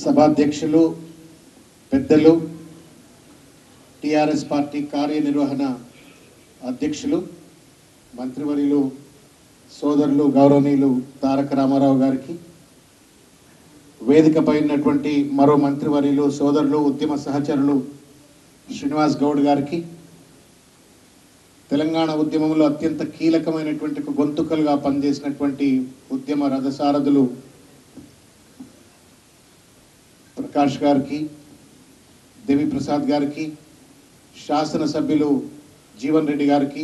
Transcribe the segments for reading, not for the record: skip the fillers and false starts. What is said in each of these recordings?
సభాధ్యక్షులు పెద్దలు TRS party కార్యనిర్వహణ అధ్యక్షులు మంత్రివర్యులు సోదరులు గౌరవనీయులు తారక రామారావు గారికి, వేదికపై ఉన్నటువంటి మరో మంత్రివర్యులు సోదరులు ఉద్యమ సహచరులు శ్రీనివాస్ గౌడ్ గారికి, తెలంగాణ ఉద్యమంలో అత్యంత కీలకమైనటువంటి గొంతుకలుగా పనిచేసినటువంటి ఉద్యమ రథసారథులు ప్రకాష్ గారికి, దేవి ప్రసాద్ గారికి, శాసనసభ్యులు జీవన్ రెడ్డి గారికి,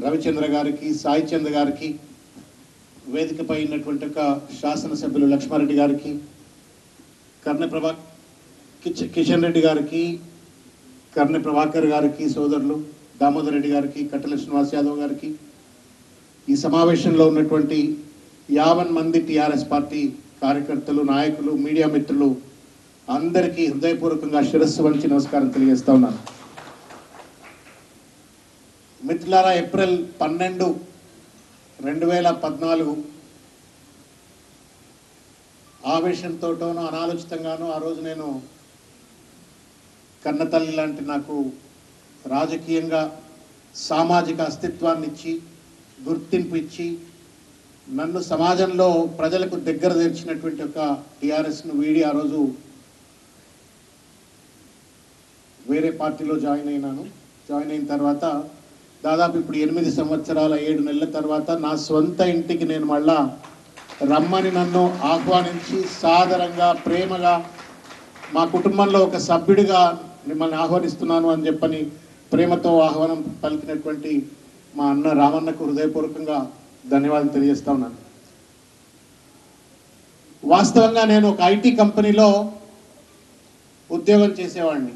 రవిచంద్ర గారికి, సాయి చంద్ర గారికి, వేదికపై ఉన్నటువంటి శాసనసభ్యులు లక్ష్మారెడ్డి గారికి, కిషన్ రెడ్డి గారికి, కర్ణె ప్రభాకర్ గారికి, సోదరులు దామోదర్ రెడ్డి గారికి, కట్టెల శ్రీనివాస్ యాదవ్ గారికి, ఈ సమావేశంలో ఉన్నటువంటి 50 మంది టిఆర్ఎస్ పార్టీ కార్యకర్తలు, నాయకులు, మీడియా మిత్రులు అందరికీ హృదయపూర్వకంగా శిరస్సు వంచి నమస్కారం తెలియజేస్తా ఉన్నాను. మిత్రులారా, ఏప్రిల్ 12, 2014 ఆవేశంతోనో అనాలోచితంగానో ఆ రోజు నేను కన్నతల్లి లాంటి నాకు రాజకీయంగా సామాజిక అస్తిత్వాన్ని ఇచ్చి, గుర్తింపు ఇచ్చి, నన్ను సమాజంలో ప్రజలకు దగ్గర తెచ్చినటువంటి ఒక టిఆర్ఎస్ను వీడి ఆ రోజు వేరే పార్టీలో జాయిన్ అయిన తర్వాత దాదాపు ఇప్పుడు 8 సంవత్సరాల 7 నెలల తర్వాత నా సొంత ఇంటికి నేను మళ్ళా రమ్మని నన్ను ఆహ్వానించి సాదరంగా ప్రేమగా మా కుటుంబంలో ఒక సభ్యుడిగా మిమ్మల్ని ఆహ్వానిస్తున్నాను అని చెప్పని ప్రేమతో ఆహ్వానం పలికినటువంటి మా అన్న రామన్నకు హృదయపూర్వకంగా ధన్యవాదాలు తెలియజేస్తా ఉన్నాను. వాస్తవంగా నేను ఒక ఐటీ కంపెనీలో ఉద్యోగం చేసేవాడిని.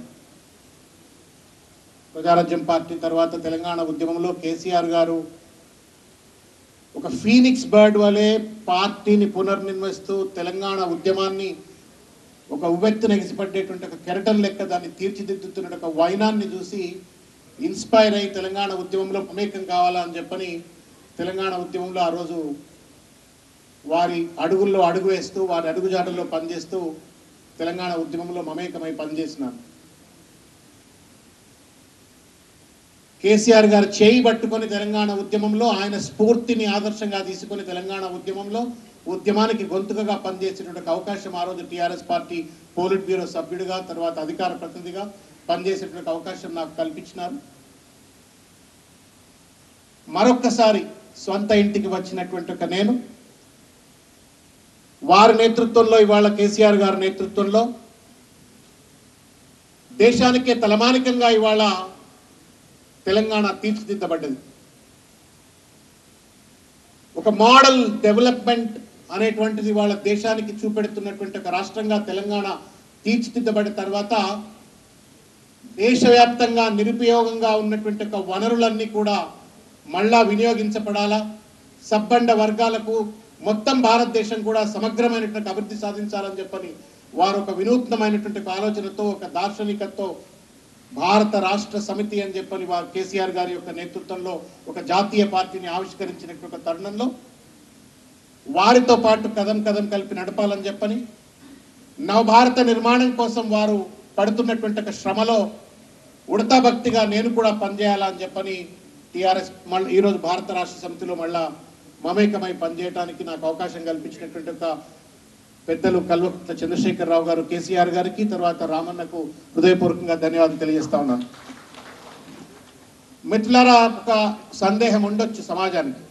ప్రజారాజ్యం పార్టీ తర్వాత తెలంగాణ ఉద్యమంలో కేసీఆర్ గారు ఒక ఫీనిక్స్ బర్డ్ వలె పార్టీని పునర్నిర్మిస్తూ తెలంగాణ ఉద్యమాన్ని ఒక ఉవ్వెత్తున ఎగిసిపట్టేటువంటి ఒక కెరటం లెక్క దాన్ని తీర్చిదిద్దుతున్న ఒక వైనాన్ని చూసి ఇన్స్పైర్ అయ్యి తెలంగాణ ఉద్యమంలో మమేకం కావాలా అని చెప్పని తెలంగాణ ఉద్యమంలో ఆ రోజు వారి అడుగుల్లో అడుగు వేస్తూ, వారి అడుగుజాడల్లో పనిచేస్తూ తెలంగాణ ఉద్యమంలో మమేకమై పనిచేసినాను. కేసీఆర్ గారు చేయి పట్టుకొని తెలంగాణ ఉద్యమంలో ఆయన స్ఫూర్తిని ఆదర్శంగా తీసుకొని తెలంగాణ ఉద్యమంలో ఉద్యమానికి గొంతుకగా పనిచేసేటువంటి అవకాశం ఆ రోజు టిఆర్ఎస్ పార్టీ పోలిట్ బ్యూరో సభ్యుడిగా, తర్వాత అధికార ప్రతినిధిగా పనిచేసేటువంటి అవకాశం నాకు కల్పించినారు. మరొక్కసారి సొంత ఇంటికి వచ్చినటువంటి ఒక నేను వారి నేతృత్వంలో, ఇవాళ కేసీఆర్ గారి నేతృత్వంలో దేశానికే తలమానికంగా ఇవాళ తెలంగాణ తీర్చిదిద్దబడ్డది. ఒక మోడల్ డెవలప్మెంట్ అనేటువంటిది వాళ్ళ దేశానికి చూపెడుతున్నటువంటి ఒక రాష్ట్రంగా తెలంగాణ తీర్చిదిద్దబడిన తర్వాత దేశవ్యాప్తంగా నిరుపయోగంగా ఉన్నటువంటి ఒక వనరులన్నీ కూడా మళ్ళా వినియోగించబడాలా, సబ్బండ వర్గాలకు మొత్తం భారతదేశం కూడా సమగ్రమైనటువంటి అభివృద్ధి సాధించాలని చెప్పని వారు ఒక వినూత్నమైనటువంటి ఆలోచనతో, ఒక దార్శనికతో భారత రాష్ట్ర సమితి అని చెప్పని వారు కేసీఆర్ గారి యొక్క నేతృత్వంలో ఒక జాతీయ పార్టీని ఆవిష్కరించినటువంటి ఒక తరుణంలో వారితో పాటు కదం కలిపి నడపాలని చెప్పని నవభారత నిర్మాణం కోసం వారు పడుతున్నటువంటి ఒక శ్రమలో ఉడతా భక్తిగా నేను కూడా పనిచేయాలని చెప్పని టిఆర్ఎస్ ఈరోజు భారత రాష్ట్ర సమితిలో మళ్ళా మమేకమై పనిచేయడానికి నాకు అవకాశం కల్పించినటువంటి ఒక పెద్దలు కల్వకుట్ల చంద్రశేఖరరావు గారు, కేసీఆర్ గారికి, తర్వాత రామన్నకు హృదయపూర్వకంగా ధన్యవాదాలు తెలియజేస్తా ఉన్నాను. మిత్రులారా, ఒక సందేహం ఉండొచ్చు సమాజానికి,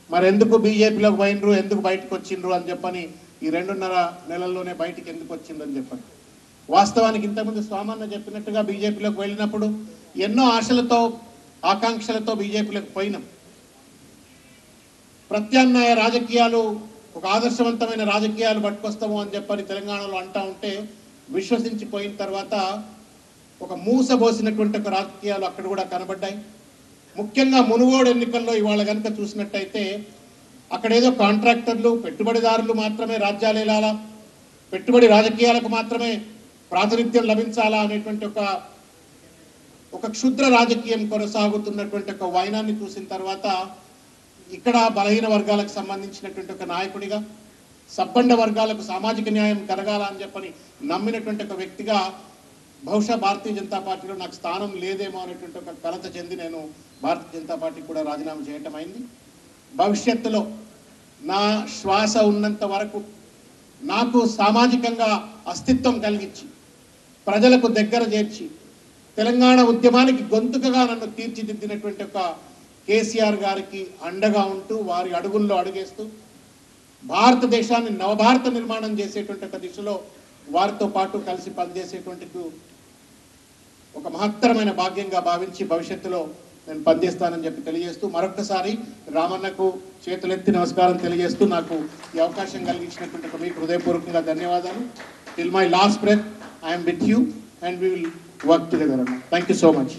మరి ఎందుకు బీజేపీలోకి పోయినరు, ఎందుకు బయటకు వచ్చిండ్రు అని చెప్పని, ఈ 2.5 నెలల్లోనే బయటికి ఎందుకు వచ్చిండ్రు అని చెప్పని. వాస్తవానికి ఇంతకుముందు స్వామన్న చెప్పినట్టుగా బీజేపీలోకి వెళ్ళినప్పుడు ఎన్నో ఆశలతో, ఆకాంక్షలతో బీజేపీలోకి పోయినాం. ప్రత్యామ్నాయ రాజకీయాలు, ఒక ఆదర్శవంతమైన రాజకీయాలు పట్టుకొస్తాము అని చెప్పని తెలంగాణలో అంటా ఉంటే విశ్వసించిపోయిన తర్వాత ఒక మూసబోసినటువంటి ఒక రాజకీయాలు అక్కడ కూడా కనబడ్డాయి. ముఖ్యంగా మునుగోడు ఎన్నికల్లో ఇవాళ కనుక చూసినట్టయితే అక్కడ ఏదో కాంట్రాక్టర్లు, పెట్టుబడిదారులు మాత్రమే రాజ్యాలు ఏలాలా, పెట్టుబడి రాజకీయాలకు మాత్రమే ప్రాతినిధ్యం లభించాలా అనేటువంటి ఒక క్షుద్ర రాజకీయం కొనసాగుతున్నటువంటి ఒక వైనాన్ని చూసిన తర్వాత ఇక్కడ బలహీన వర్గాలకు సంబంధించినటువంటి ఒక నాయకుడిగా, సబ్బండ వర్గాలకు సామాజిక న్యాయం కలగాల అని చెప్పని నమ్మినటువంటి ఒక వ్యక్తిగా బహుశా భారతీయ జనతా పార్టీలో నాకు స్థానం లేదేమో అనేటువంటి ఒక కలత చెంది నేను భారతీయ జనతా పార్టీకి కూడా రాజీనామా చేయటం అయింది. భవిష్యత్తులో నా శ్వాస ఉన్నంత వరకు నాకు సామాజికంగా అస్తిత్వం కలిగించి ప్రజలకు దగ్గర చేర్చి తెలంగాణ ఉద్యమానికి గొంతుకగా నన్ను తీర్చిదిద్దినటువంటి ఒక కేసీఆర్ గారికి అండగా ఉంటూ వారి అడుగుల్లో అడుగేస్తూ భారతదేశాన్ని నవభారత నిర్మాణం చేసేటువంటి ఒక దిశలో వారితో పాటు కలిసి పనిచేసేటువంటి ఒక మహత్తరమైన భాగ్యంగా భావించి భవిష్యత్తులో నేను పనిచేస్తానని చెప్పి తెలియజేస్తూ మరొకసారి రామన్నకు చేతులెత్తి నమస్కారం తెలియజేస్తూ నాకు ఈ అవకాశం కలిగించినటువంటి మీకు హృదయపూర్వకంగా ధన్యవాదాలు. Till my last breath I'm with you and we will work together అన్న. Thank you so much.